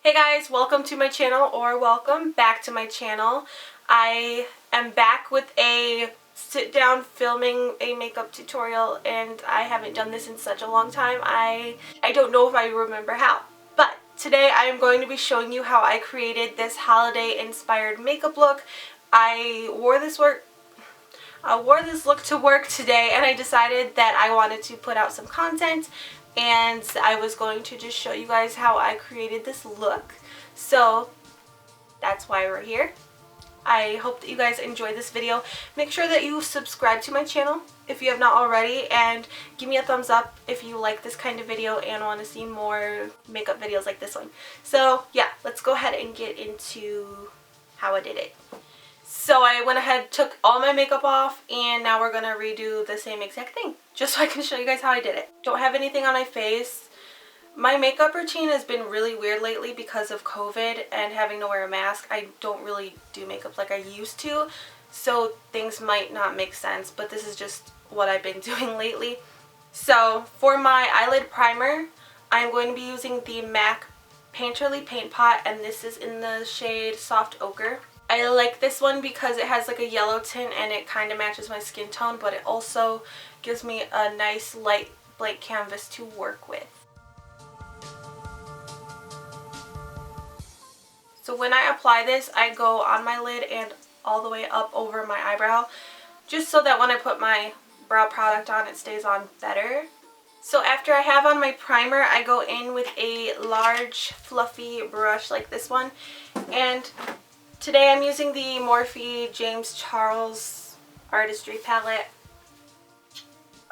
Hey guys, welcome to my channel, or welcome back to my channel. I am back with a sit down filming a makeup tutorial, and I haven't done this in such a long time. I don't know if I remember how. But today I am going to be showing you how I created this holiday inspired makeup look. I wore this look to work today, and I decided that I wanted to put out some content, and I was going to just show you guys how I created this look. So that's why we're here. I hope that you guys enjoy this video. Make sure that you subscribe to my channel if you have not already, and give me a thumbs up if you like this kind of video and want to see more makeup videos like this one. So yeah, let's go ahead and get into how I did it. So I went ahead, took all my makeup off, and now we're going to redo the same exact thing, just so I can show you guys how I did it. Don't have anything on my face. My makeup routine has been really weird lately because of COVID and having to wear a mask. I don't really do makeup like I used to, so things might not make sense, but this is just what I've been doing lately. So for my eyelid primer, I'm going to be using the MAC Painterly Paint Pot, and this is in the shade Soft Ochre. I like this one because it has like a yellow tint and it kind of matches my skin tone, but it also gives me a nice light blank canvas to work with. So when I apply this, I go on my lid and all the way up over my eyebrow, just so that when I put my brow product on, it stays on better. So after I have on my primer, I go in with a large fluffy brush like this one, and today I'm using the Morphe James Charles Artistry palette,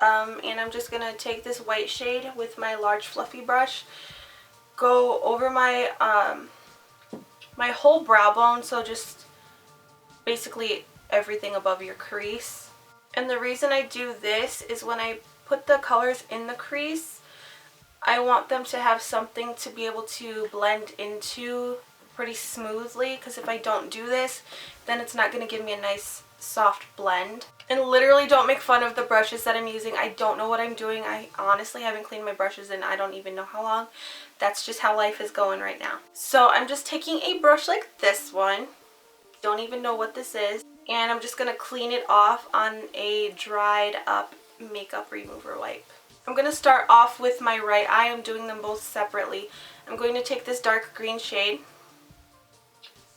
and I'm just going to take this white shade with my large fluffy brush, go over my my whole brow bone, so just basically everything above your crease. And the reason I do this is when I put the colors in the crease, I want them to have something to be able to blend into pretty smoothly, because if I don't do this, then it's not going to give me a nice soft blend. And literally, don't make fun of the brushes that I'm using. I don't know what I'm doing. I honestly haven't cleaned my brushes in I don't even know how long. That's just how life is going right now. So I'm just taking a brush like this one. Don't even know what this is. And I'm just going to clean it off on a dried up makeup remover wipe. I'm going to start off with my right eye. I'm doing them both separately. I'm going to take this dark green shade,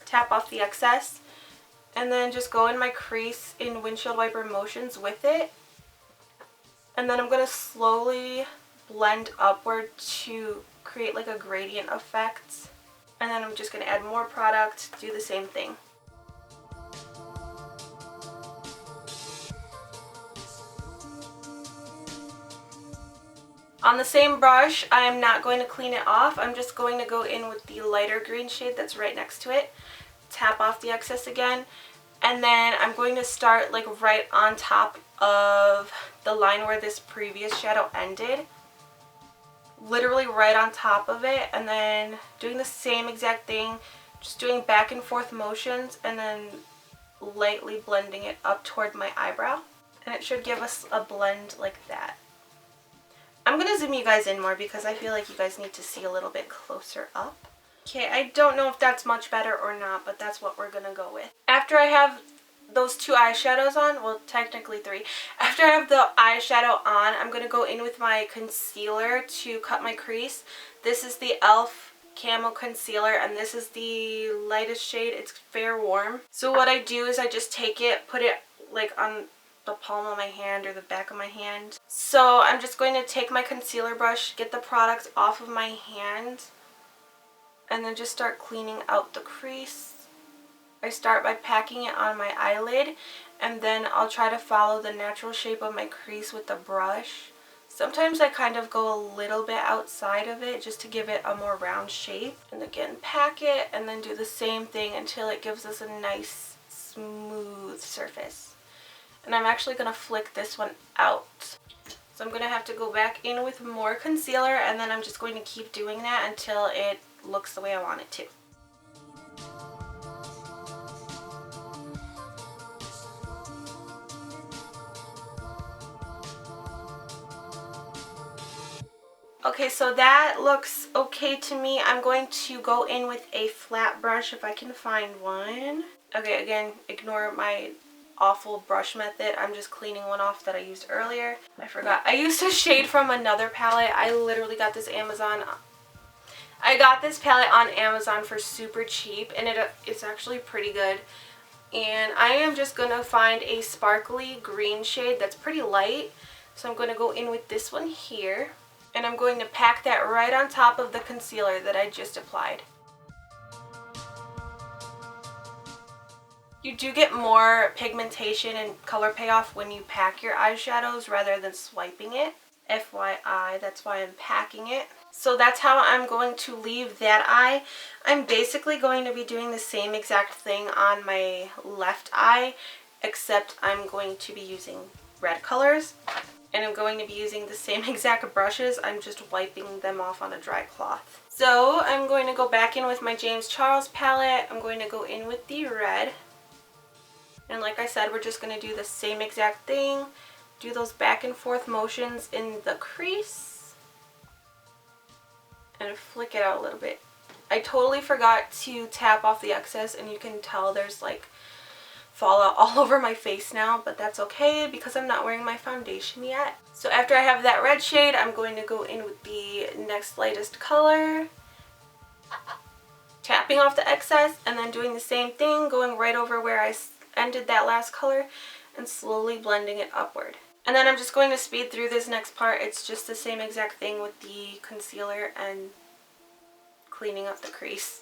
tap off the excess, and then just go in my crease in windshield wiper motions with it. And then I'm going to slowly blend upward to create like a gradient effect. And then I'm just going to add more product, do the same thing. On the same brush, I'm not going to clean it off. I'm just going to go in with the lighter green shade that's right next to it, tap off the excess again, and then I'm going to start like right on top of the line where this previous shadow ended. Literally right on top of it, and then doing the same exact thing, just doing back and forth motions and then lightly blending it up toward my eyebrow. And it should give us a blend like that. I'm going to zoom you guys in more because I feel like you guys need to see a little bit closer up. Okay, I don't know if that's much better or not, but that's what we're going to go with. After I have those two eyeshadows on, well, technically three. After I have the eyeshadow on, I'm going to go in with my concealer to cut my crease. This is the e.l.f. Camo Concealer, and this is the lightest shade. It's Fair Warm. So what I do is I just take it, put it like on the palm of my hand or the back of my hand. So I'm just going to take my concealer brush, get the product off of my hand, and then just start cleaning out the crease. I start by packing it on my eyelid, and then I'll try to follow the natural shape of my crease with the brush. Sometimes I kind of go a little bit outside of it just to give it a more round shape. And again, pack it and then do the same thing until it gives us a nice smooth surface. And I'm actually going to flick this one out. So I'm going to have to go back in with more concealer, and then I'm just going to keep doing that until it looks the way I want it to. Okay, so that looks okay to me. I'm going to go in with a flat brush if I can find one. Okay, again, ignore my awful brush method. I'm just cleaning one off that I used earlier. I forgot. I used a shade from another palette. I literally got this I got this palette on Amazon for super cheap, and it's actually pretty good. And I am just going to find a sparkly green shade that's pretty light. So I'm going to go in with this one here. And I'm going to pack that right on top of the concealer that I just applied. You do get more pigmentation and color payoff when you pack your eyeshadows rather than swiping it. FYI, that's why I'm packing it. So that's how I'm going to leave that eye. I'm basically going to be doing the same exact thing on my left eye, except I'm going to be using red colors. And I'm going to be using the same exact brushes. I'm just wiping them off on a dry cloth. So I'm going to go back in with my James Charles palette. I'm going to go in with the red. And like I said, we're just going to do the same exact thing. Do those back and forth motions in the crease. And flick it out a little bit. I totally forgot to tap off the excess, and you can tell there's like fallout all over my face now, but that's okay because I'm not wearing my foundation yet. So after I have that red shade, I'm going to go in with the next lightest color, tapping off the excess, and then doing the same thing, going right over where I ended that last color and slowly blending it upward. And then I'm just going to speed through this next part. It's just the same exact thing with the concealer and cleaning up the crease.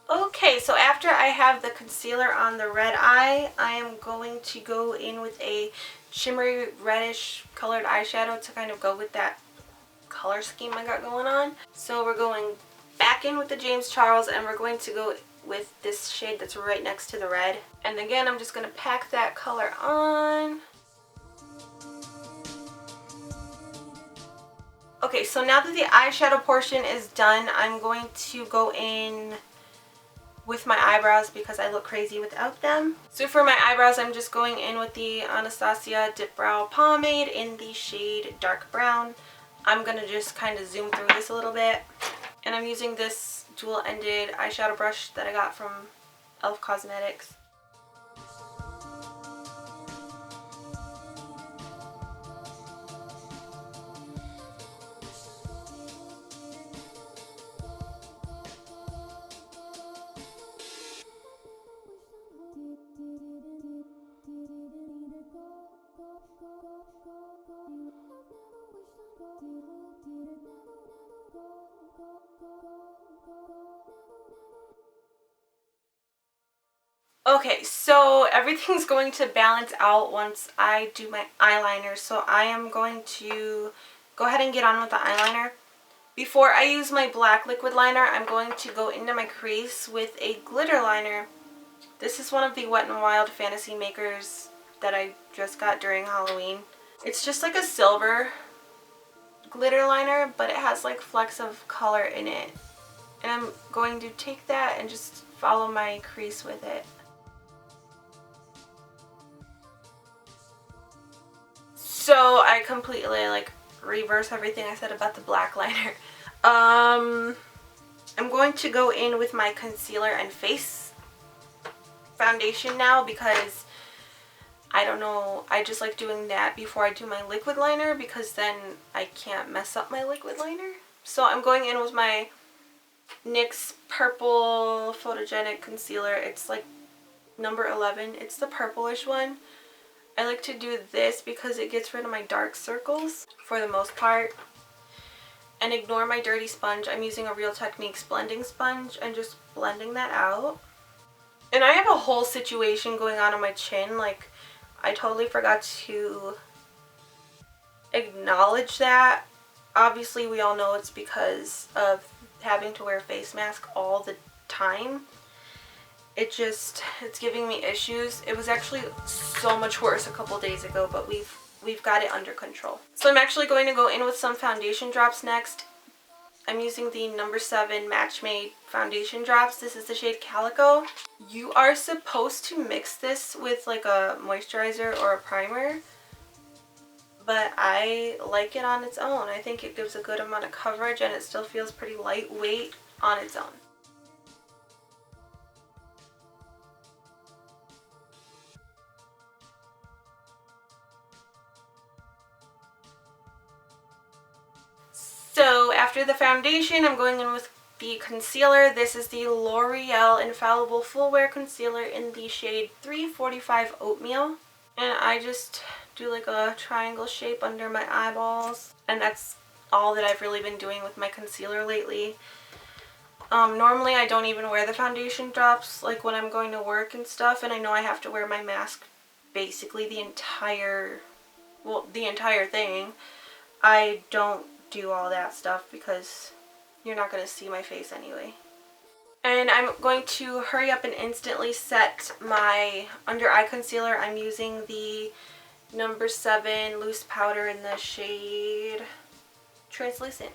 Okay, so after I have the concealer on the red eye, I am going to go in with a shimmery reddish colored eyeshadow to kind of go with that color scheme I got going on. So we're going back in with the James Charles, and we're going to go with this shade that's right next to the red. And again, I'm just going to pack that color on. Okay, so now that the eyeshadow portion is done, I'm going to go in with my eyebrows because I look crazy without them. So for my eyebrows, I'm just going in with the Anastasia Dip Brow Pomade in the shade Dark Brown. I'm going to just kind of zoom through this a little bit. And I'm using this dual-ended eyeshadow brush that I got from e.l.f. Cosmetics. Okay, so everything's going to balance out once I do my eyeliner, so I am going to go ahead and get on with the eyeliner. Before I use my black liquid liner, I'm going to go into my crease with a glitter liner. This is one of the Wet n Wild Fantasy Makers that I just got during Halloween. It's just like a silver glitter liner, but it has like flecks of color in it. And I'm going to take that and just follow my crease with it. So I completely like reverse everything I said about the black liner. I'm going to go in with my concealer and face foundation now because I don't know, I just like doing that before I do my liquid liner because then I can't mess up my liquid liner. So I'm going in with my NYX Purple Photogenic Concealer. It's like number 11. It's the purplish one. I like to do this because it gets rid of my dark circles for the most part. And ignore my dirty sponge. I'm using a Real Techniques blending sponge and just blending that out. And I have a whole situation going on my chin. Like, I totally forgot to acknowledge that. Obviously, we all know it's because of having to wear a face mask all the time. It's giving me issues. It was actually so much worse a couple days ago, but we've got it under control. So I'm actually going to go in with some foundation drops next. I'm using the number 7 Match Made foundation drops. This is the shade Calico. You are supposed to mix this with like a moisturizer or a primer, but I like it on its own. I think it gives a good amount of coverage and it still feels pretty lightweight on its own. So after the foundation, I'm going in with the concealer. This is the L'Oreal Infallible Full Wear Concealer in the shade 345 Oatmeal. And I just do like a triangle shape under my eyeballs. And that's all that I've really been doing with my concealer lately. Normally I don't even wear the foundation drops like when I'm going to work and stuff. And I know I have to wear my mask basically the entire thing. I don't do all that stuff because you're not going to see my face anyway. And I'm going to hurry up and instantly set my under eye concealer. I'm using the number 7 loose powder in the shade Translucent.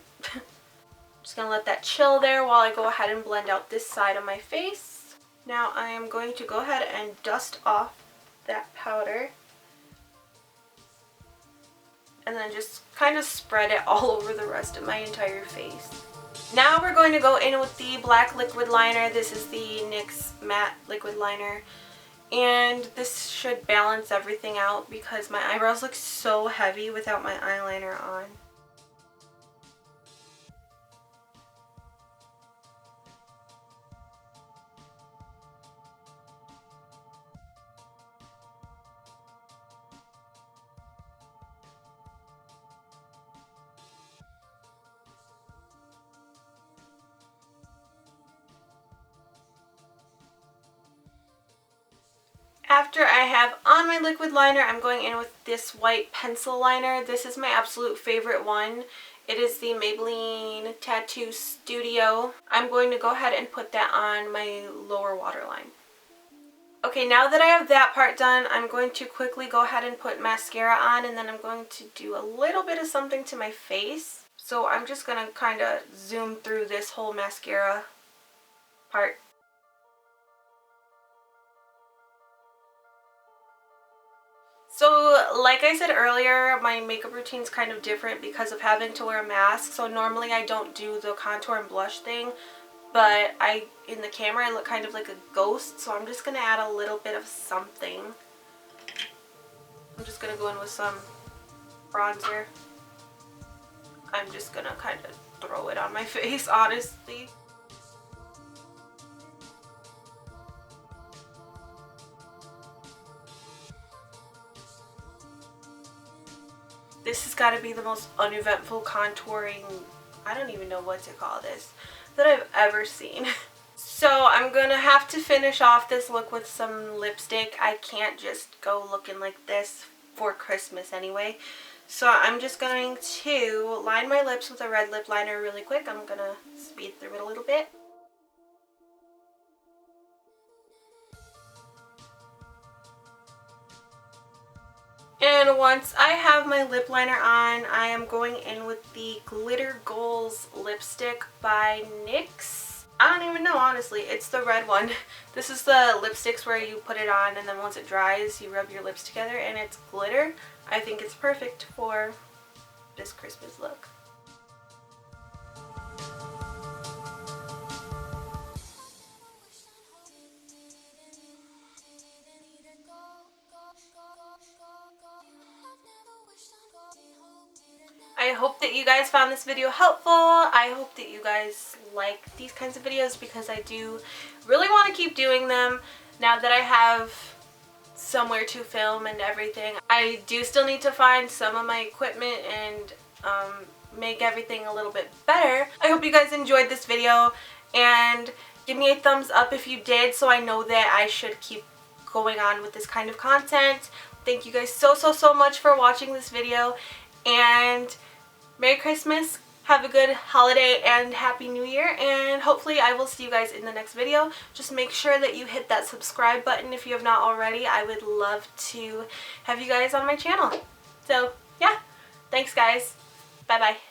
Just going to let that chill there while I go ahead and blend out this side of my face. Now I am going to go ahead and dust off that powder. And then just kind of spread it all over the rest of my entire face. Now we're going to go in with the black liquid liner. This is the NYX matte liquid liner. And this should balance everything out because my eyebrows look so heavy without my eyeliner on. After I have on my liquid liner, I'm going in with this white pencil liner. This is my absolute favorite one. It is the Maybelline Tattoo Studio. I'm going to go ahead and put that on my lower waterline. Okay, now that I have that part done, I'm going to quickly go ahead and put mascara on, and then I'm going to do a little bit of something to my face. So I'm just going to kind of zoom through this whole mascara part. So like I said earlier, my makeup routine is kind of different because of having to wear a mask. So normally I don't do the contour and blush thing, but in the camera I look kind of like a ghost, so I'm just going to add a little bit of something. I'm just going to go in with some bronzer. I'm just going to kind of throw it on my face, honestly. This has got to be the most uneventful contouring, I don't even know what to call this, that I've ever seen. So I'm going to have to finish off this look with some lipstick. I can't just go looking like this for Christmas anyway. So I'm just going to line my lips with a red lip liner really quick. I'm going to speed through it a little bit. And once I have my lip liner on, I am going in with the Glitter Goals lipstick by NYX. I don't even know, honestly. It's the red one. This is the lipsticks where you put it on and then once it dries, you rub your lips together, and it's glitter. I think it's perfect for this Christmas look. I hope that you guys found this video helpful. I hope that you guys like these kinds of videos because I do really want to keep doing them now that I have somewhere to film and everything. I do still need to find some of my equipment and make everything a little bit better. I hope you guys enjoyed this video, and give me a thumbs up if you did so I know that I should keep going on with this kind of content. Thank you guys so much for watching this video, and Merry Christmas, have a good holiday, and Happy New Year, and hopefully I will see you guys in the next video. Just make sure that you hit that subscribe button if you have not already. I would love to have you guys on my channel. So yeah, thanks guys. Bye bye.